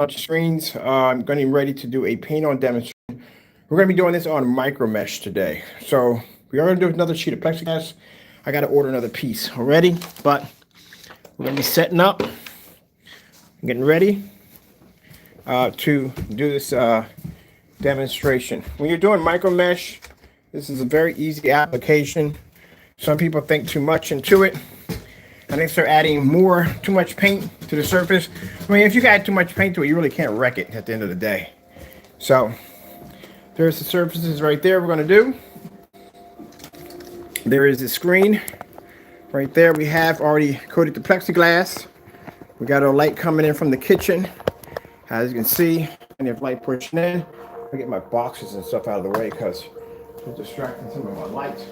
Touch screens. I'm getting ready to do a paint on demonstration. We're going to be doing this on micro mesh today. So we are going to do another sheet of plexiglass. I got to order another piece already, but we're going to be setting up, getting ready to do this demonstration. When you're doing micro mesh, this is a very easy application. Some people think too much into it. I think they're adding too much paint to the surface. I mean, if you add too much paint to it, you really can't wreck it at the end of the day. So there's the surfaces right there we're going to do. There is the screen right there. We have already coated the plexiglass. We got our light coming in from the kitchen. As you can see, and have light pushing in. I get my boxes and stuff out of the way because they're distracting some of my lights.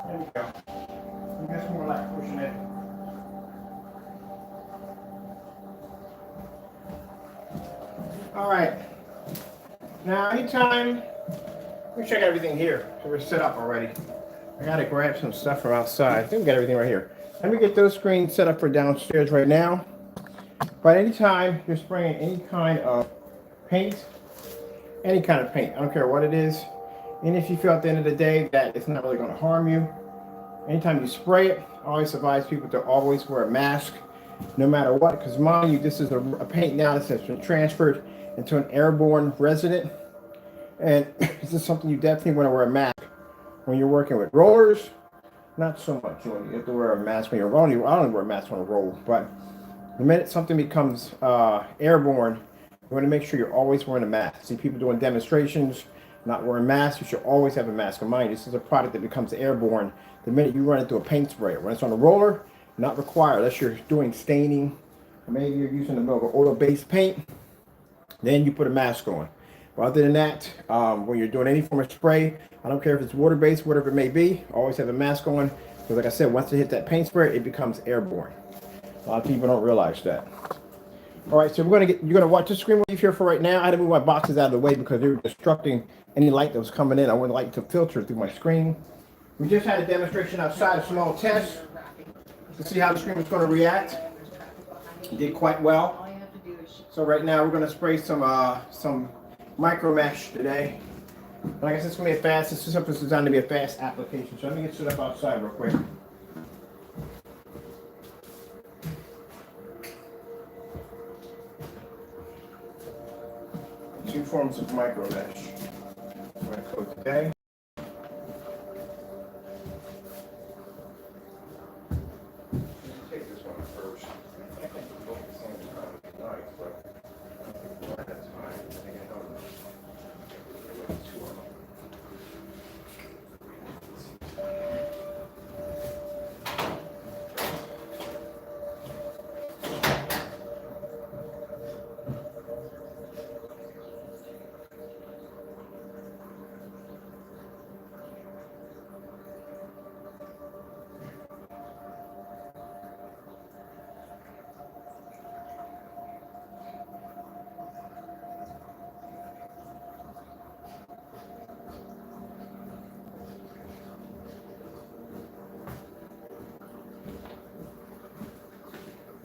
There we go. We got some more light pushing in. All right. Now, anytime, let me check everything here. So we're set up already. I gotta grab some stuff from outside. I think we got everything right here. Let me get those screens set up for downstairs right now. But anytime you're spraying any kind of paint, I don't care what it is, and if you feel at the end of the day that it's not really going to harm you, anytime you spray it, I always advise people to always wear a mask, no matter what, because mind you, this is a paint now that's been transferred into an airborne resident, and this is something you definitely want to wear a mask when you're working with rollers. Not so much. You have to wear a mask when you're rolling. I don't wear a mask when I roll, but the minute something becomes airborne, you want to make sure you're always wearing a mask. See people doing demonstrations, not wearing masks. You should always have a mask. And mind you, this is a product that becomes airborne the minute you run it through a paint sprayer. When it's on a roller, not required unless you're doing staining, or maybe you're using a oil-based paint. Then you put a mask on. But other than that, when you're doing any form of spray, I don't care if it's water-based, whatever it may be, always have a mask on. Because like I said, once it hits that paint sprayer, it becomes airborne. A lot of people don't realize that. All right, so you're gonna watch the screen leave here for right now. I had to move my boxes out of the way because they were obstructing any light that was coming in. I wouldn't like to filter through my screen. We just had a demonstration outside, a small test to see how the screen was going to react. It did quite well. So right now we're gonna spray some micro mesh today. Like I said, it's gonna be this is something designed to be a fast application. So let me get set up outside real quick. Two forms of micro mesh. I'm going to coat today. Take this one first. I think we're both the same time. It's nice, but one at a time. I think it helps. Two of them.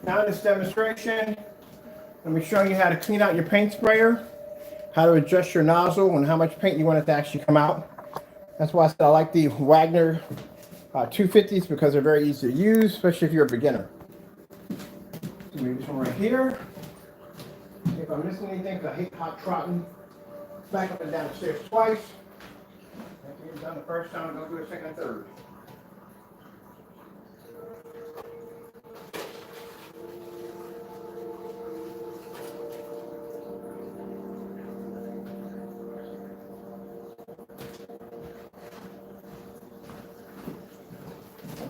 Now in this demonstration, let me show you how to clean out your paint sprayer, how to adjust your nozzle, and how much paint you want it to actually come out. That's why I said I like the Wagner 250s because they're very easy to use, especially if you're a beginner. So maybe this one right here. If I'm missing anything, because I hate hot trotting back up and down the stairs twice. After you're done the first time, don't do it second and third.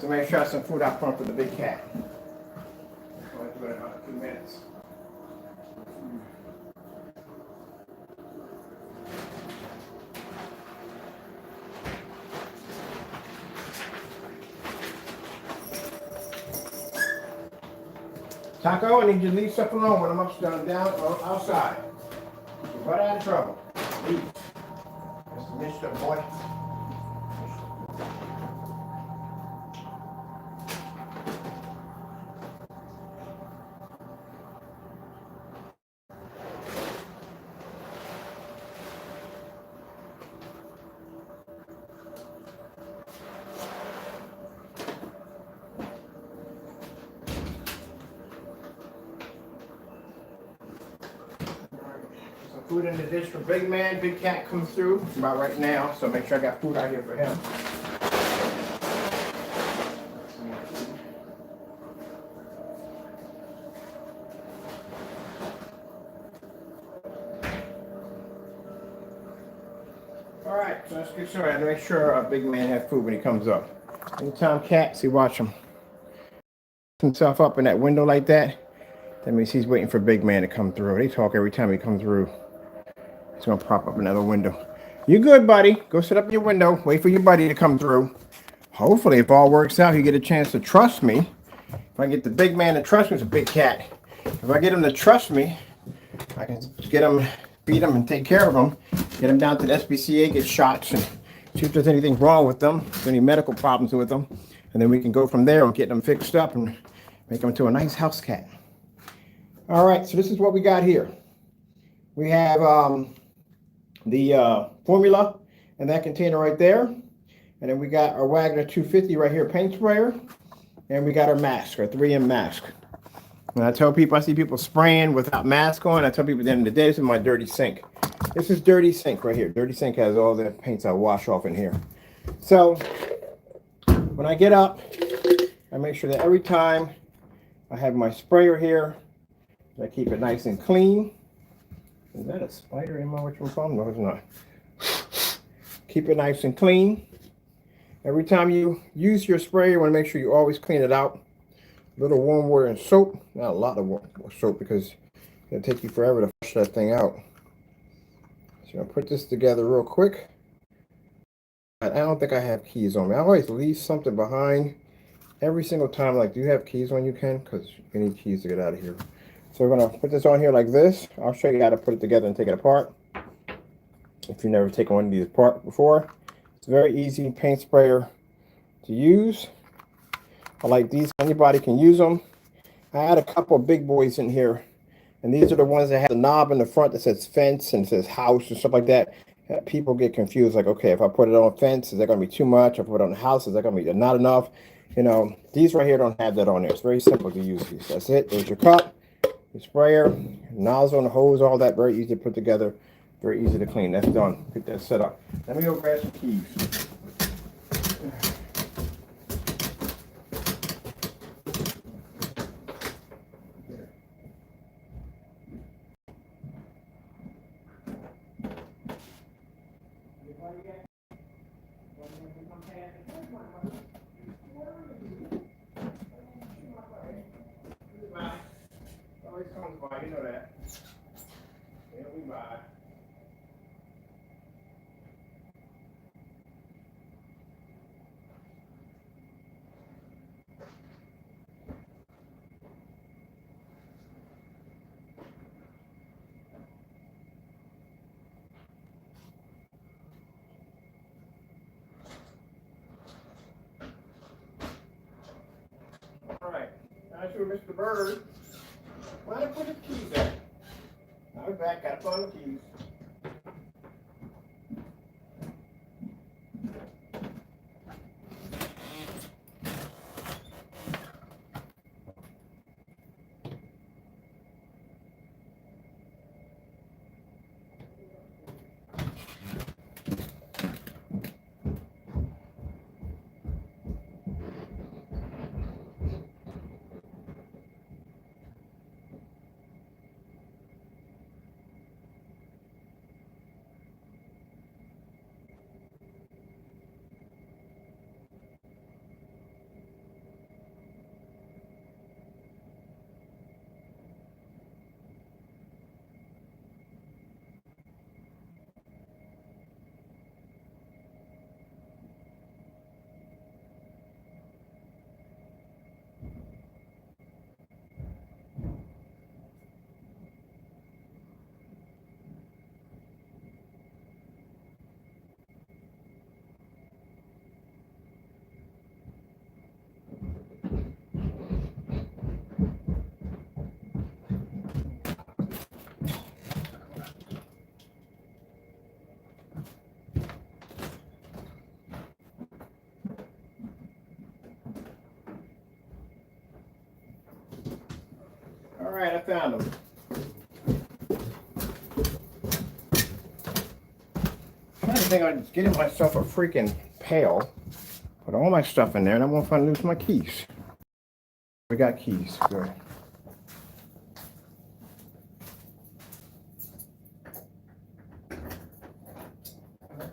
to make sure I have some food out front for the big cat. I'll do it in about 2 minutes. Taco, I need you to leave stuff alone when I'm upstairs, down, or outside. You're right out of trouble. Leave. That's the mixed up boy. Food in the dish for Big Man. Big Cat comes through about right now, so make sure I got food out here for him. All right, so let's get started. I have to make sure Big Man has food when he comes up. Anytime Cat, see, watch him himself up in that window like that. That means he's waiting for Big Man to come through. They talk every time he comes through. It's gonna pop up another window. You good, buddy? Go sit up in your window. Wait for your buddy to come through. Hopefully, if all works out, you get a chance to trust me. If I get the Big Man to trust me, it's a big cat. If I get him to trust me, I can get him, feed him, and take care of him. Get him down to the SPCA, get shots, and see if there's anything wrong with them, if there's any medical problems with them, and then we can go from there and get them fixed up and make them into a nice house cat. All right, so this is what we got here. We have the formula in that container right there. And then we got our Wagner 250 right here, paint sprayer. And we got our mask, our 3M mask. When I tell people, I see people spraying without mask on, I tell people at the end of the day, this is my dirty sink. This is dirty sink right here. Dirty sink has all the paints I wash off in here. So when I get up, I make sure that every time I have my sprayer here, I keep it nice and clean. Is that a spider in my whatchamacallit phone? No, it's not. Keep it nice and clean. Every time you use your spray, you want to make sure you always clean it out. A little warm water and soap. Not a lot of soap because it's going to take you forever to flush that thing out. So I'm going to put this together real quick. I don't think I have keys on me. I always leave something behind every single time. Like, do you have keys on you, Ken? Because you need keys to get out of here. So we're going to put this on here like this. I'll show you how to put it together and take it apart. If you've never taken one of these apart before. It's a very easy paint sprayer to use. I like these. Anybody can use them. I had a couple of big boys in here. And these are the ones that have the knob in the front that says fence and says house and stuff like that. People get confused. Like, okay, if I put it on fence, is that going to be too much? If I put it on the house, is that going to be not enough? You know, these right here don't have that on there. It's very simple to use these. That's it. There's your cup. The sprayer, nozzle and the hose, all that very easy to put together, very easy to clean. That's done. Get that set up. Let me go grab some keys. Always comes by, you know that. There we buy. All right, now to Mr. Bird. Why did I put his keys at? I'll be back, gotta find the keys. right, I found them. I think I'm getting myself a freaking pail, put all my stuff in there, and I'm gonna find lose my keys. We got keys, good.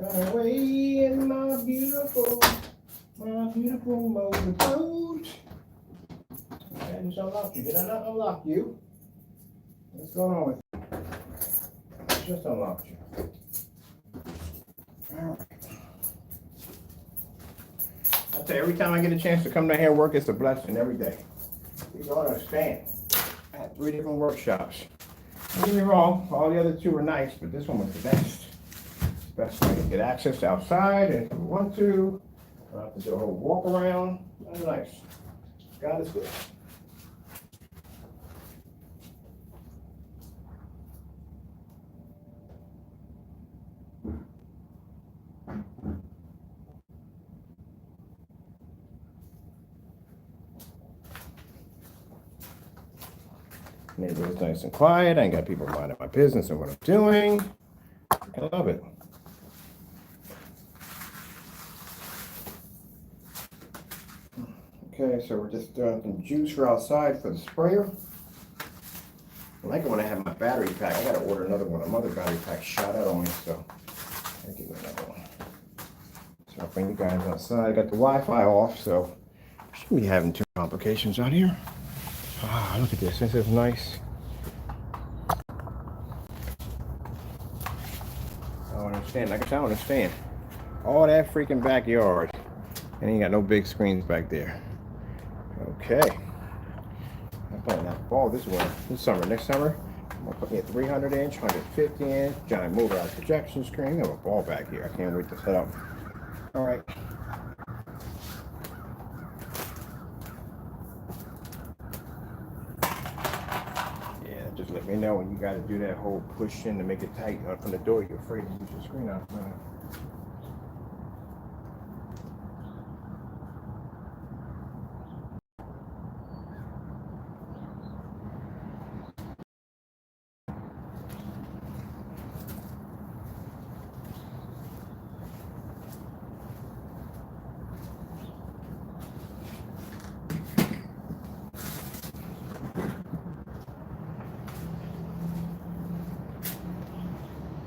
Away in my beautiful motorboat. I just unlocked you. Did I not unlock you? What's going on with you? I just unlocked you. All right. I tell you, every time I get a chance to come down here and work, it's a blessing every day. You don't understand. I had 3 different workshops. Don't get me wrong, all the other 2 were nice, but this one was the best. Best way to get access to outside and if you want to. I don't have to do a whole walk around. That's nice. God is good. Neighborhood's nice and quiet. I ain't got people minding my business and what I'm doing. I love it. Okay, so we're just throwing some juice for outside for the sprayer. I like it when I have my battery pack. I gotta order another one. Another battery pack shot out on me, so I'll give me another one. So I'll bring you guys outside. I got the Wi-Fi off, so I shouldn't be having too many complications out here. Ah, look at this. This is nice. I don't understand. Like I said, I don't understand. All that freaking backyard. And ain't got no big screens back there. Okay. I'm playing that ball this summer. Next summer, I'm gonna put me a 300-inch, 150-inch, giant motorized projection screen. I have a ball back here. I can't wait to set up. All right. Yeah, just let me know when you got to do that whole push in to make it tight from the door. You're afraid to use your screen out.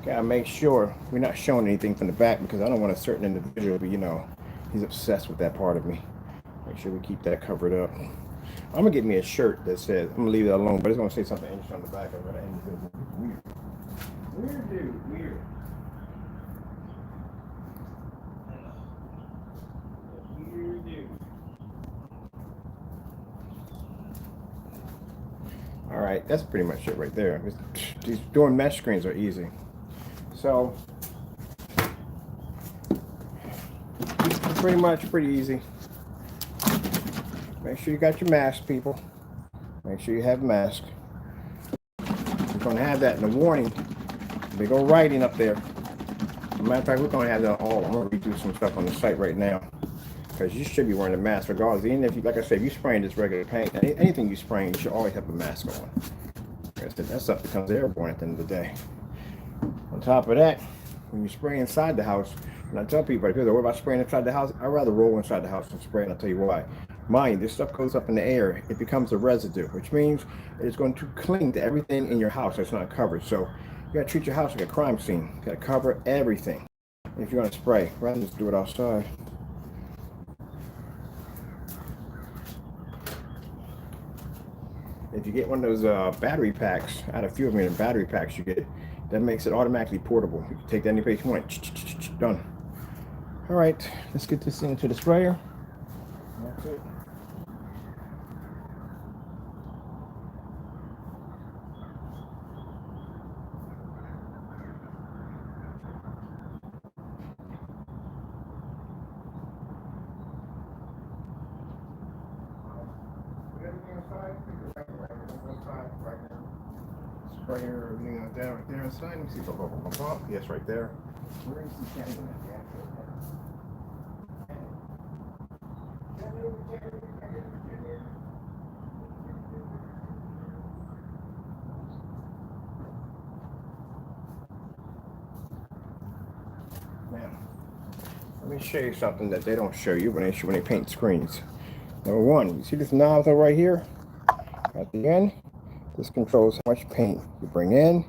Gotta make sure we're not showing anything from the back because I don't want a certain individual, but you know, he's obsessed with that part of me. Make sure we keep that covered up. I'm gonna get me a shirt that says, I'm gonna leave it alone, but it's gonna say something interesting on the back of it. Weird. Weird dude, weird. Weird dude. All right, that's pretty much it right there. These doing mesh screens are easy. So, pretty easy. Make sure you got your mask, people. Make sure you have a mask. We're going to have that in the warning. Big old writing up there. As a matter of fact, we're going to have that all. I'm going to redo some stuff on the site right now. Because you should be wearing a mask regardless. Even if you, like I said, if you spraying this regular paint, anything you spraying, you should always have a mask on. That stuff becomes airborne at the end of the day. On top of that, when you spray inside the house, and I tell people, if they're worried about spraying inside the house, I'd rather roll inside the house than spray, and I'll tell you why. Mind, this stuff goes up in the air, it becomes a residue, which means it's going to cling to everything in your house that's not covered. So you gotta treat your house like a crime scene. You gotta cover everything if you're gonna spray, rather than just do it outside. If you get one of those battery packs, I had a few of them in battery packs you get, that makes it automatically portable. You can take that any place you want. Done. All right, let's get this into the sprayer. That's it. Sprayer, everything like that right there inside. Let me see. Yes, right there. Where is the camera? Let me show you something that they don't show you when they paint screens. Number one, you see this nozzle right here at the end? This controls how much paint you bring in,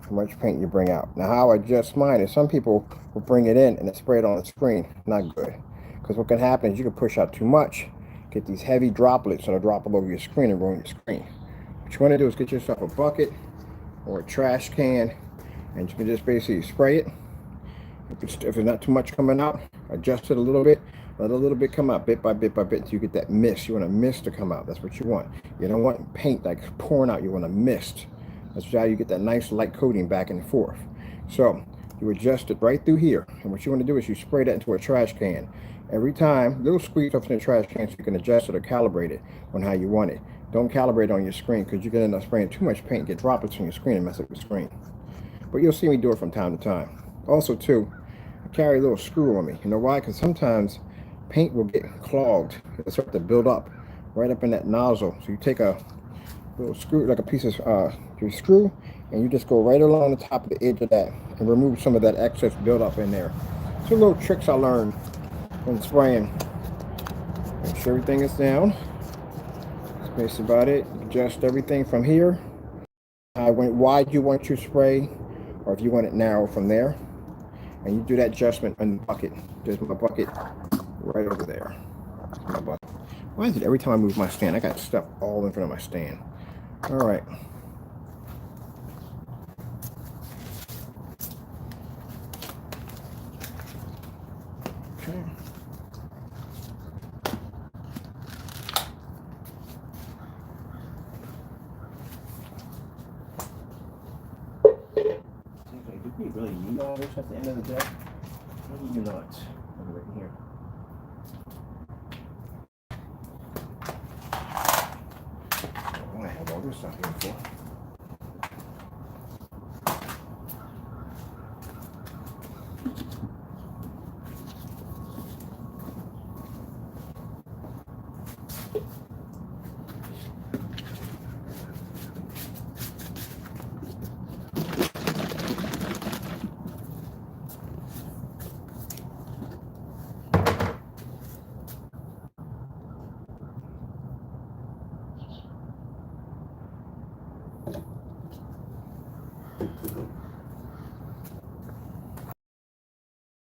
how much paint you bring out. Now, how I adjust mine is some people will bring it in and then spray it on the screen. Not good. Because what can happen is you can push out too much, get these heavy droplets that'll drop all over your screen and ruin your screen. What you want to do is get yourself a bucket or a trash can, and you can just basically spray it. If there's not too much coming out, adjust it a little bit, let a little bit come out bit by bit by bit until you get that mist. You want a mist to come out. That's what you want. You don't want paint like pouring out. You want a mist. That's how you get that nice light coating back and forth. So you adjust it right through here. And what you want to do is you spray that into a trash can. Every time, little squeeze up in the trash can so you can adjust it or calibrate it on how you want it. Don't calibrate it on your screen because you can end up spraying too much paint, get droplets on your screen and mess up your screen. But you'll see me do it from time to time. Also too, I carry a little screw on me. You know why? Because sometimes paint will get clogged. It'll start to build up right up in that nozzle. So you take a little screw, like a piece of your screw, and you just go right along the top of the edge of that and remove some of that excess buildup in there. Two little tricks I learned when spraying. Make sure everything is down. That's basically about it. Adjust everything from here. How wide you want your spray, or if you want it narrow from there. And you do that adjustment in the bucket. There's my bucket right over there. My bucket. Why is it every time I move my stand, I got stuff all in front of my stand? All right. Okay. Do we really need all this at the end of the day? Maybe not. Right here. I have all this stuff here for.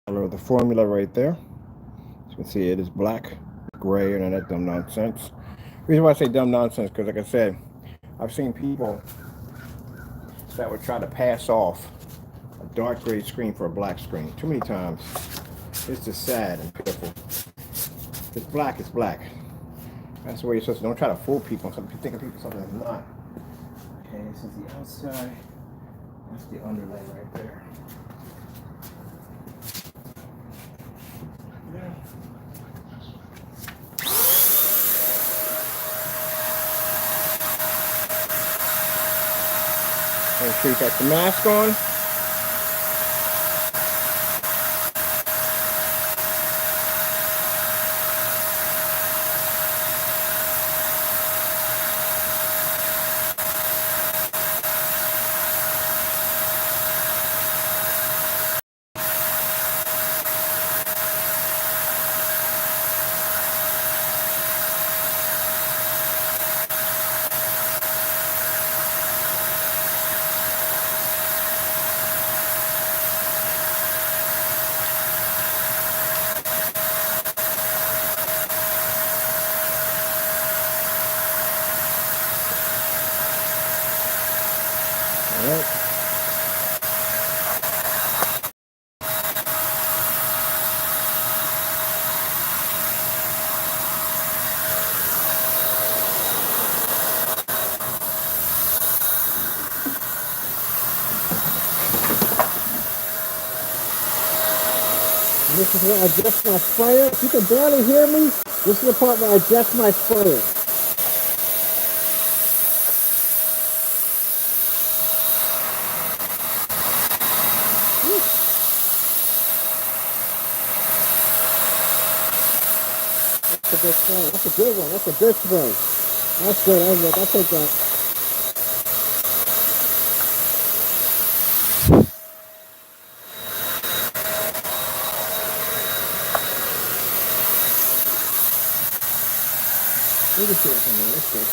Color the formula right there. As you can see, it is black, gray, and that dumb nonsense. The reason why I say dumb nonsense because, like I said, I've seen people that would try to pass off a dark gray screen for a black screen. Too many times. It's just sad and pitiful. If it's black, it's black. That's the way you're supposed to. Don't try to fool people. Some people think of people something that's not. Okay, this is the outside. That's the underlay right there. Yeah. Make sure you got the mask on. All right. This is where I adjust my sprayer. If you can barely hear me, this is the part where I adjust my sprayer. That's a good spray. That's a good one. That's a good spray. That's good. I'll take that. You can see that in there. That's good.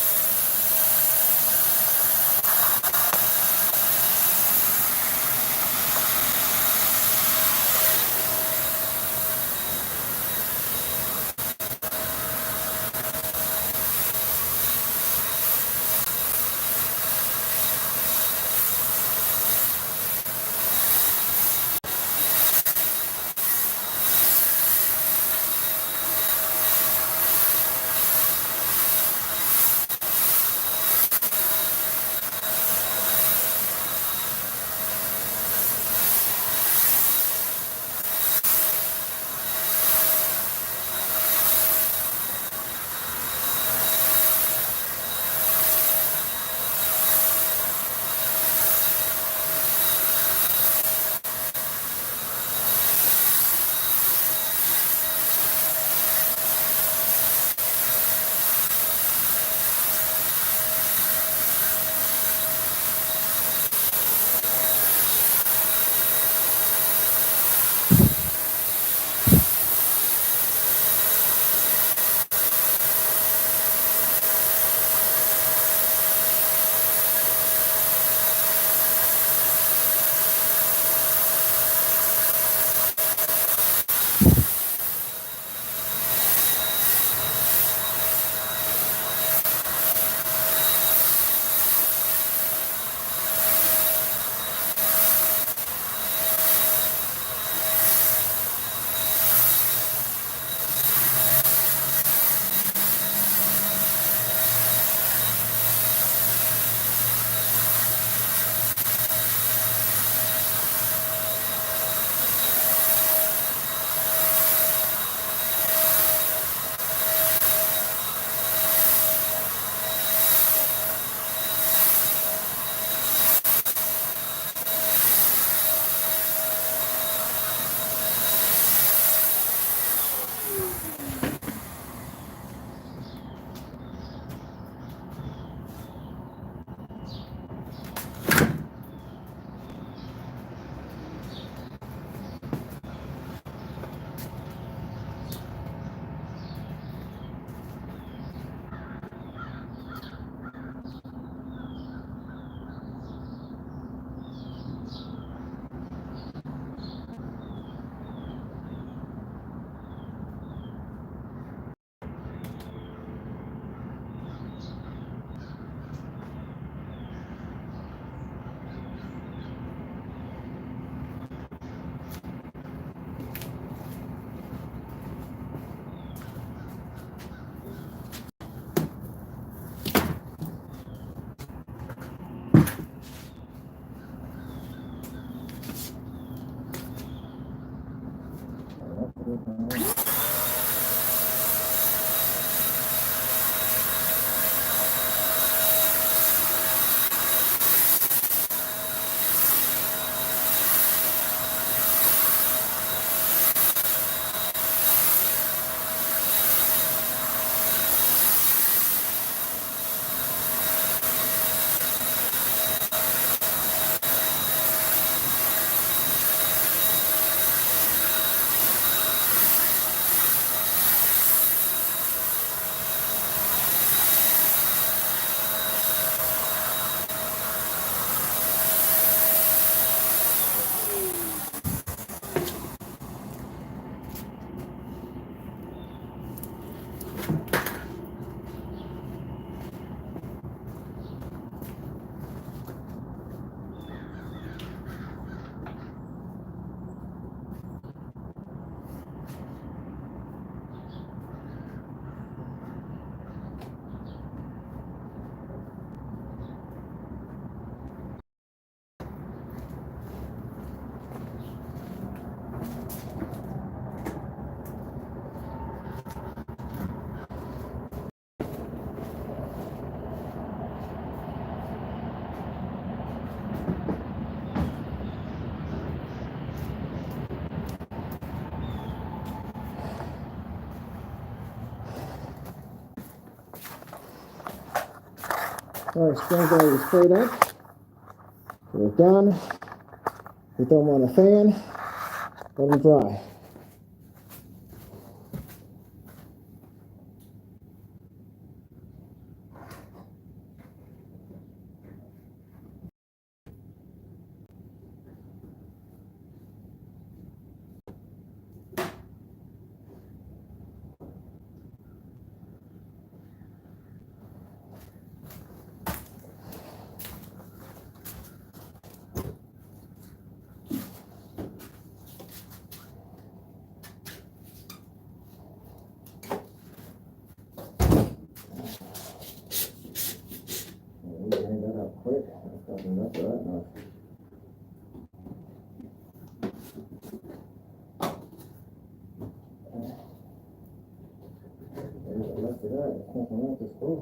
All right, springs are sprayed up. So we're done. We throw them on a fan, let them dry. We hang that up quick. That's enough of that now. There's the rest of that. It's nothing else to school.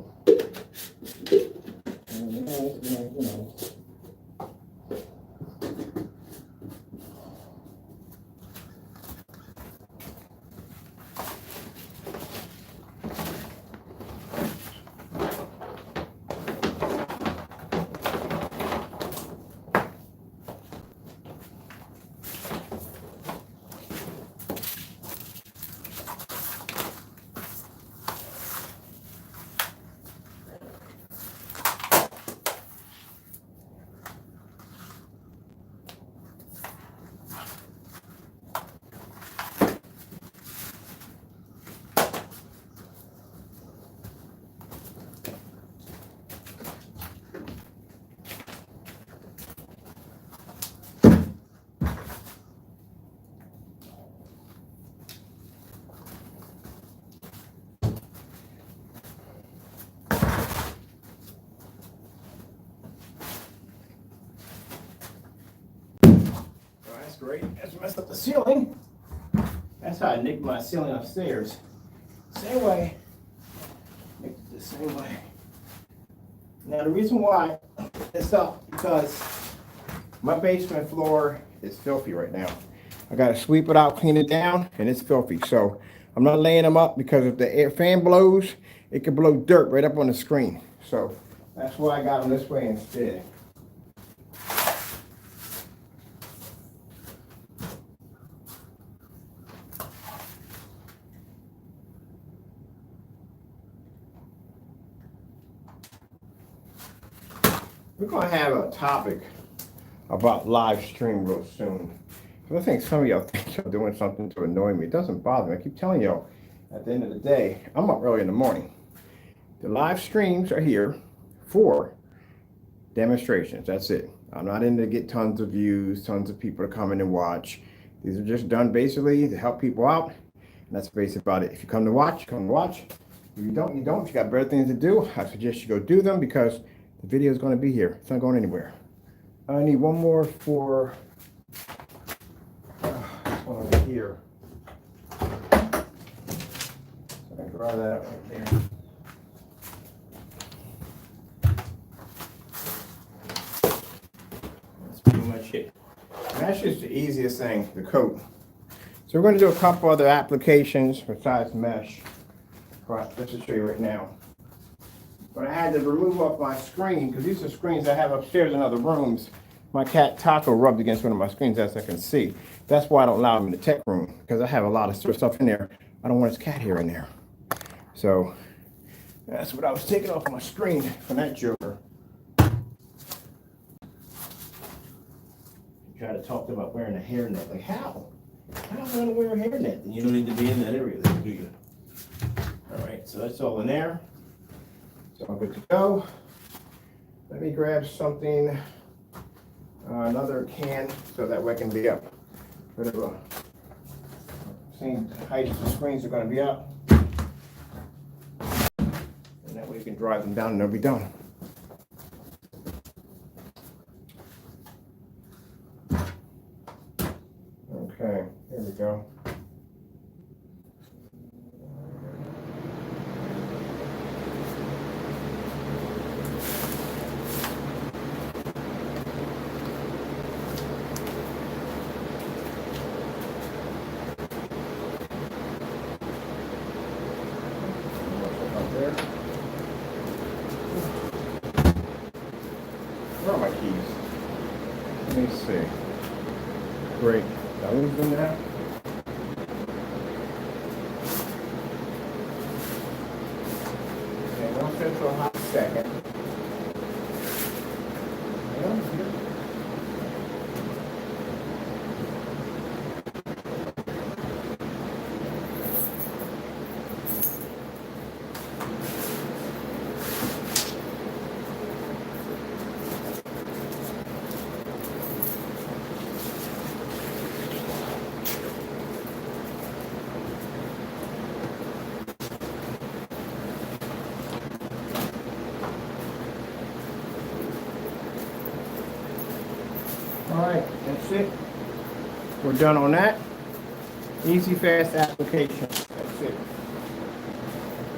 That's great. That's messed up the ceiling. That's how I nicked my ceiling upstairs. Same way. Nicked it the same way. Now the reason why it's up because my basement floor is filthy right now. I gotta sweep it out, clean it down, and it's filthy. So I'm not laying them up because if the air fan blows, it could blow dirt right up on the screen. So that's why I got them this way instead. We're going to have a topic about live stream real soon. I think some of y'all think y'all doing something to annoy me. It doesn't bother me. I keep telling y'all, at the end of the day, I'm up early in the morning. The live streams are here for demonstrations. That's it. I'm not in to get tons of views, tons of people to come in and watch. These are just done basically to help people out. And that's basically about it. If you come to watch, come to watch. If you don't, you don't. If you got better things to do, I suggest you go do them because the video is going to be here. It's not going anywhere. I need one more for this one over here. So I can draw that out right there. That's pretty much it. And that's just the easiest thing, the coat. So we're going to do a couple other applications besides mesh. Let's just show you right now. But I had to remove off my screen because these are screens I have upstairs in other rooms. My cat Taco rubbed against one of my screens, as I can see. That's why I don't allow him in the tech room because I have a lot of stuff in there. I don't want his cat hair in there. So that's what I was taking off my screen from that joker. Try to talk to him about wearing a hairnet. Like, how? How am I going to wear a hairnet? And you don't need to be in that area, then, do you? All right, so that's all in there. So I'm good to go. Let me grab something, another can, so that way I can be up. Whatever. Same height as the screens are going to be up. And that way you can drive them down and they'll be done. Okay, here we go. Where are my keys? Let me see. Great. Did I lose them now? Okay, don't sit for a hot second. Yeah, here. All right, that's it. We're done on that. Easy, fast application. That's it.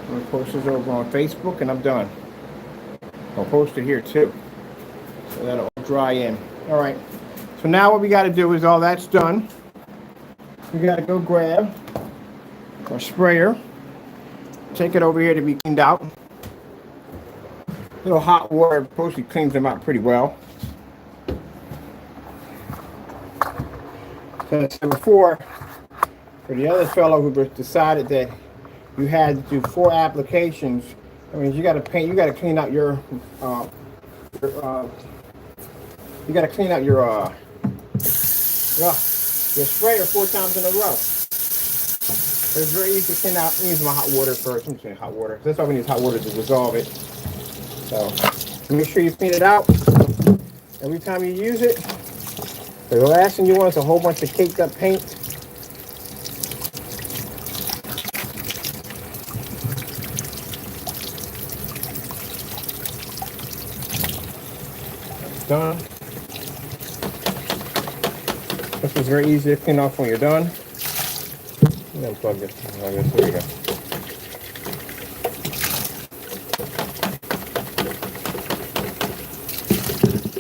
I'm gonna post this over on Facebook and I'm done. I'll post it here too. So that'll dry in. All right. So now what we got to do is all that's done. We got to go grab our sprayer. Take it over here to be cleaned out. A little hot water mostly cleans them out pretty well. So I said before, for the other fellow who decided that you had to do 4 applications, I mean, you got to paint, you got to clean out your you got to clean out your sprayer 4 times in a row. It's very easy to clean out. I'm using my hot water first. I'm saying hot water. That's why we need hot water to dissolve it. So make sure you clean it out every time you use it. The last thing you want is a whole bunch of caked up paint. That's done. This is very easy to clean off when you're done. And then plug it. There you go.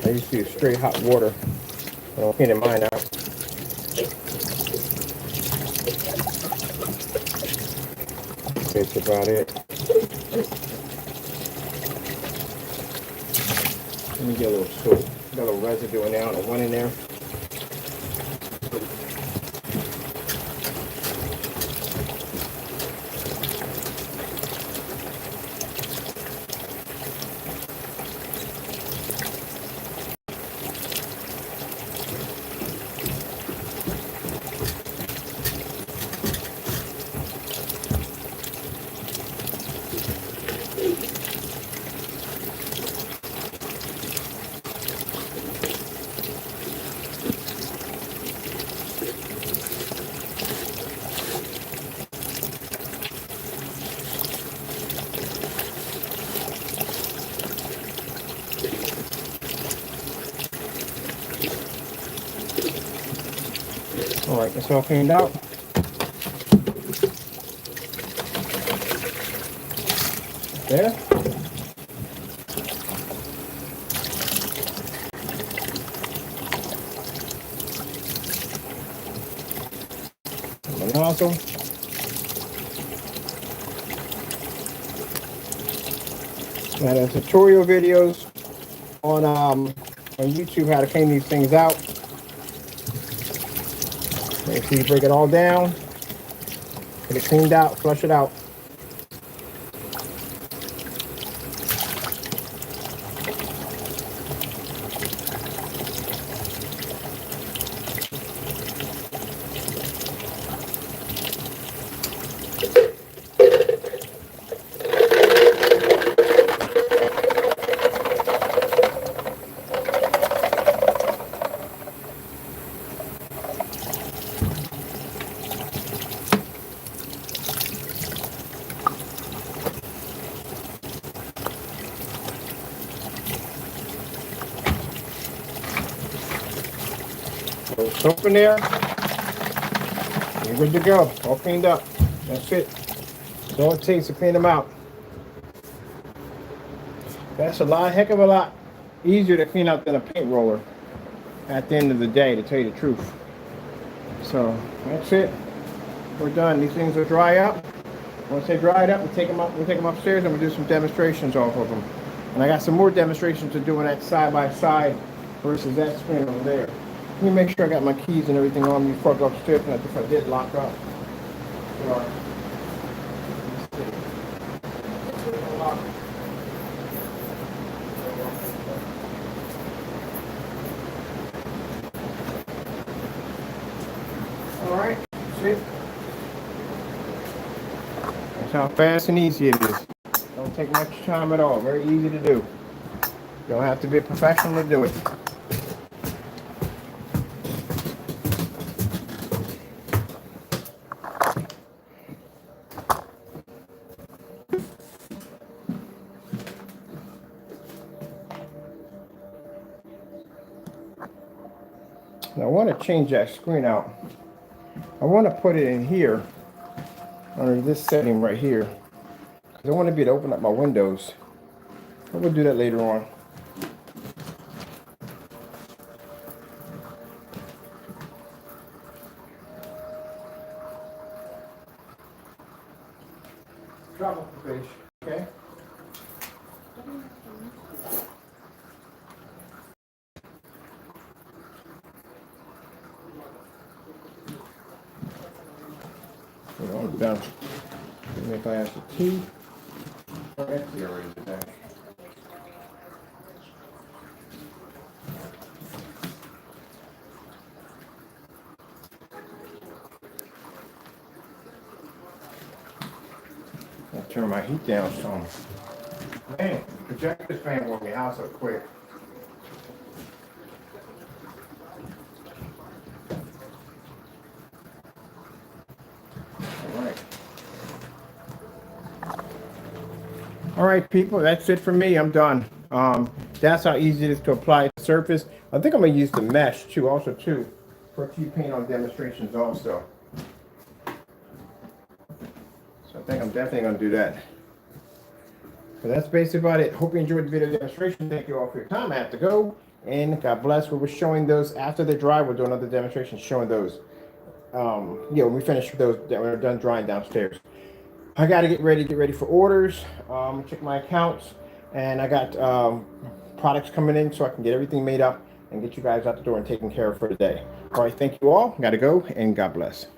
I used to use straight hot water. I'm cleaning mine out. That's about it. Let me get a little soap. Got a little residue in there. I one in there. All right, that's all cleaned out. There. The nozzle. Now there's tutorial videos on YouTube how to clean these things out. Make sure you break it all down, get it cleaned out, flush it out. So soap in there, you're good to go, all cleaned up. That's it. That's all it takes to clean them out. That's a heck of a lot easier to clean out than a paint roller at the end of the day, to tell you the truth. So that's it. We're done. These things will dry out. Once they dry it up, we take them upstairs and we do some demonstrations off of them. And I got some more demonstrations to do on that side by side versus that screen over there. Let me make sure I got my keys and everything on me before I go upstairs, and if I did lock up. Sorry. All right, see? That's how fast and easy it is. Don't take much time at all. Very easy to do. You don't have to be a professional to do it. Now I want to change that screen out. I want to put it in here under this setting right here. I want to be able to open up my windows. I will do that later on. Tropical fish, okay? I'm done. Make my ass a tea. That's the already today. I'll turn my heat down some. Man, project this fan warmed me out so quick. All right, people, that's it for me. I'm done. That's how easy it is to apply the surface. I think I'm gonna use the mesh too, for T-paint on demonstrations also. So I think I'm definitely gonna do that. So that's basically about it. Hope you enjoyed the video demonstration. Thank you all for your time. I have to go, and God bless. We were showing those after they dry. We'll do another demonstration showing those. Yeah, when we finish those, that we're done drying downstairs. I got to get ready for orders. Check my accounts, and I got products coming in so I can get everything made up and get you guys out the door and taken care of for the day. All right, thank you all. Got to go, and God bless.